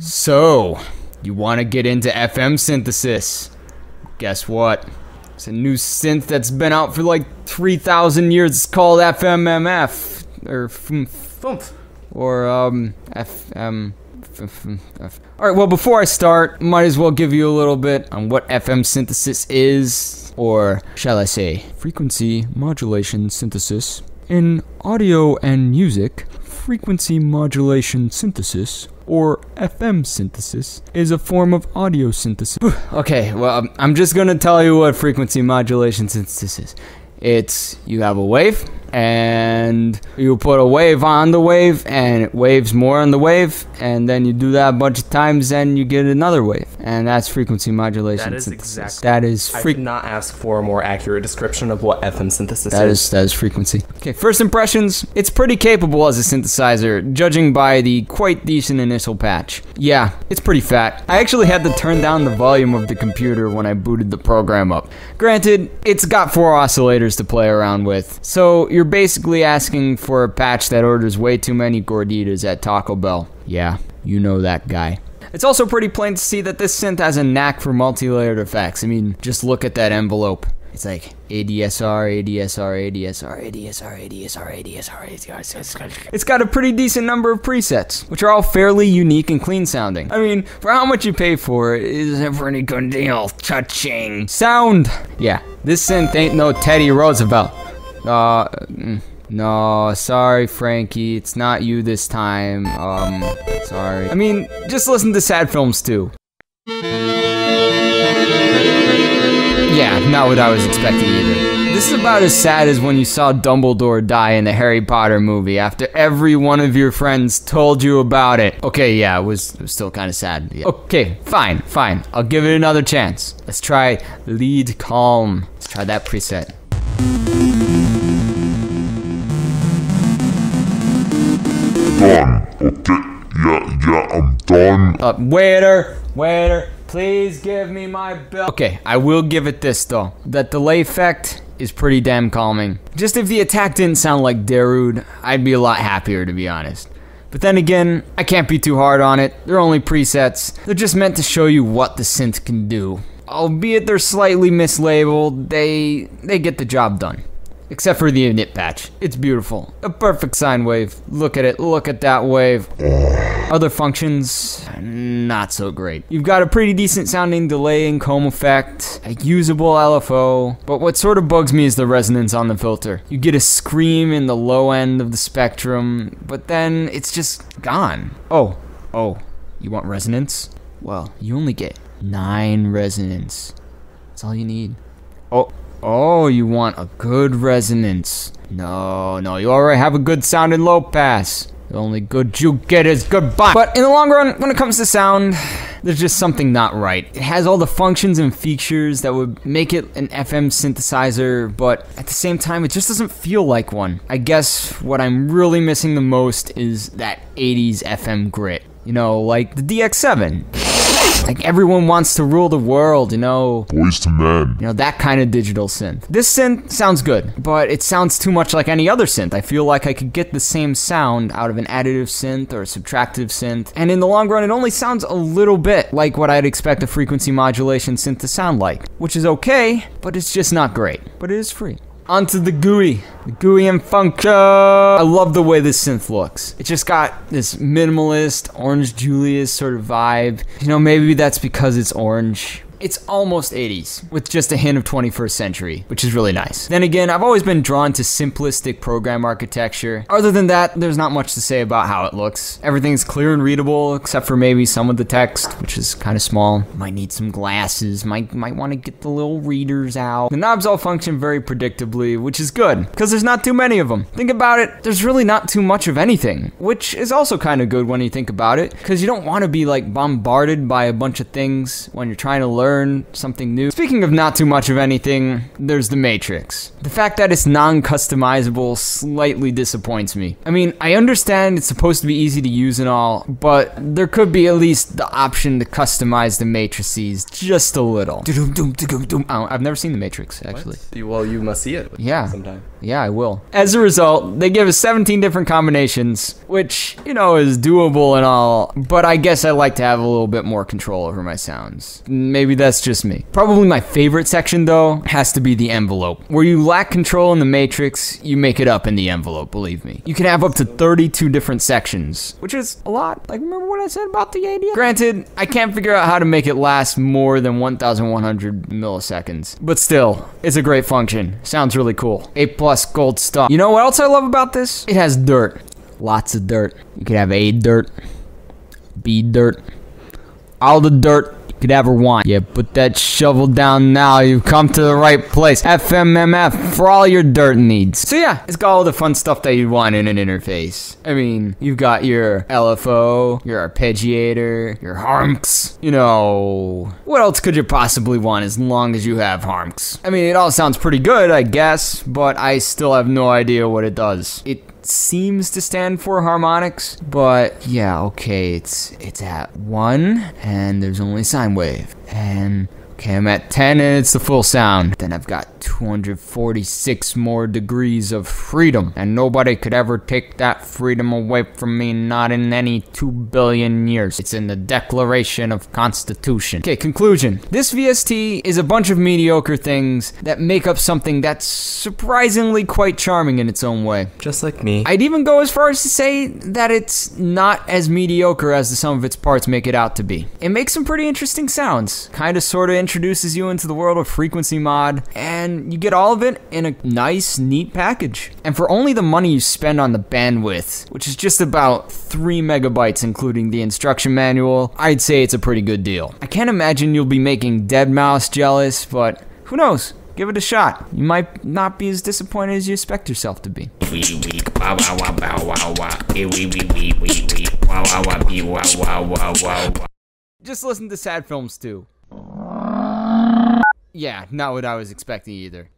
So, you want to get into FM synthesis? Guess what? It's a new synth that's been out for like 3,000 years. It's called FMMF. Or FMMF. Or FM. Alright, well, before I start, might as well give you a little bit on what FM synthesis is, or shall I say, frequency modulation synthesis. In audio and music, frequency modulation synthesis, or FM synthesis, is a form of audio synthesis. Okay, well, I'm just gonna tell you what frequency modulation synthesis is. It's, you have a wave, and you put a wave on the wave, and it waves more on the wave, and then you do that a bunch of times, and you get another wave. And that's frequency modulation synthesis. That is I could not ask for a more accurate description of what FM synthesis is. That is frequency. Okay, first impressions, it's pretty capable as a synthesizer, judging by the quite decent initial patch. Yeah, it's pretty fat. I actually had to turn down the volume of the computer when I booted the program up. Granted, it's got 4 oscillators to play around with, so you're basically asking for a patch that orders way too many gorditas at Taco Bell. Yeah, you know that guy. It's also pretty plain to see that this synth has a knack for multi-layered effects. I mean, just look at that envelope. It's like ADSR, ADSR, ADSR, ADSR, ADSR, ADSR, ADSR. It's got a pretty decent number of presets, which are all fairly unique and clean sounding. I mean, for how much you pay for it, is a pretty good deal. Cha-ching. Sound! Yeah, this synth ain't no Teddy Roosevelt. No, sorry, Frankie, it's not you this time. Sorry. I mean, just listen to sad films too. Yeah, not what I was expecting either. This is about as sad as when you saw Dumbledore die in the Harry Potter movie after every one of your friends told you about it. Okay, yeah, it was still kind of sad. Yeah. Okay, fine. I'll give it another chance. Let's try lead calm. Let's try that preset. Done. Okay, yeah, I'm done. Waiter, please give me my bill. Okay, I will give it this though. That delay effect is pretty damn calming. Just if the attack didn't sound like Darude, I'd be a lot happier, to be honest. But then again, I can't be too hard on it. They're only presets. They're just meant to show you what the synth can do. Albeit they're slightly mislabeled, they get the job done. Except for the init patch. It's beautiful. A perfect sine wave. Look at it. Look at that wave. Other functions, not so great. You've got a pretty decent sounding delay and comb effect, a usable LFO, but what sort of bugs me is the resonance on the filter. You get a scream in the low end of the spectrum, but then it's just gone. Oh, you want resonance? Well, you only get 9 resonance. That's all you need. Oh, you want a good resonance. No, you already have a good sounding low pass. The only good you get is goodbye. But in the long run, when it comes to sound, there's just something not right. It has all the functions and features that would make it an FM synthesizer, but at the same time, it just doesn't feel like one. I guess what I'm really missing the most is that 80s FM grit. You know, like the DX7. Like everyone wants to rule the world, you know. Boys to men. You know, that kind of digital synth. This synth sounds good, but it sounds too much like any other synth. I feel like I could get the same sound out of an additive synth or a subtractive synth, and in the long run, it only sounds a little bit like what I'd expect a frequency modulation synth to sound like, which is okay, but it's just not great. But it is free. Onto the GUI and function. I love the way this synth looks. It just got this minimalist, Orange Julius sort of vibe. You know, maybe that's because it's orange. It's almost 80s, with just a hint of 21st century, which is really nice. Then again, I've always been drawn to simplistic program architecture. Other than that, there's not much to say about how it looks. Everything's clear and readable, except for maybe some of the text, which is kind of small. Might need some glasses, might want to get the little readers out. The knobs all function very predictably, which is good, because there's not too many of them. Think about it, there's really not too much of anything, which is also kind of good when you think about it, because you don't want to be like bombarded by a bunch of things when you're trying to learn learn something new. Speaking of not too much of anything, there's the Matrix. The fact that it's non-customizable slightly disappoints me. I mean, I understand it's supposed to be easy to use and all, but there could be at least the option to customize the matrices just a little. I've never seen the Matrix, actually. What? Well, you must see it sometime. Yeah, I will. As a result, they give us 17 different combinations, which, you know, is doable and all, but I guess I like to have a little bit more control over my sounds. Maybe that's just me. Probably my favorite section, though, has to be the envelope. Where you lack control in the Matrix, you make it up in the envelope, believe me. You can have up to 32 different sections, which is a lot. Like, remember what I said about the ADS? Granted, I can't figure out how to make it last more than 1,100 milliseconds, but still, it's a great function. Sounds really cool. A+ gold star. You know what else I love about this? It has dirt. Lots of dirt. You could have A dirt, B dirt, all the dirt you could ever want. Yeah, put that shovel down now. You've come to the right place. FMMF for all your dirt needs. So yeah, it's got all the fun stuff that you want in an interface. I mean, you've got your LFO, your arpeggiator, your harmonics. You know, what else could you possibly want as long as you have harmonics? I mean, it all sounds pretty good, I guess, but I still have no idea what it does. It seems to stand for harmonics, but yeah, okay, it's at 1 and there's only sine wave, and okay, I'm at 10 and it's the full sound. Then I've got 246 more degrees of freedom, and nobody could ever take that freedom away from me, not in any 2 billion years. It's in the Declaration of Constitution. Okay, conclusion. This VST is a bunch of mediocre things that make up something that's surprisingly quite charming in its own way. Just like me. I'd even go as far as to say that it's not as mediocre as the sum of its parts make it out to be. It makes some pretty interesting sounds. Kinda sorta introduces you into the world of frequency mod, and you get all of it in a nice, neat package. And for only the money you spend on the bandwidth, which is just about 3 megabytes including the instruction manual, I'd say it's a pretty good deal. I can't imagine you'll be making deadmau5 jealous, but who knows? Give it a shot. You might not be as disappointed as you expect yourself to be. Just listen to sad films too. Yeah, not what I was expecting either.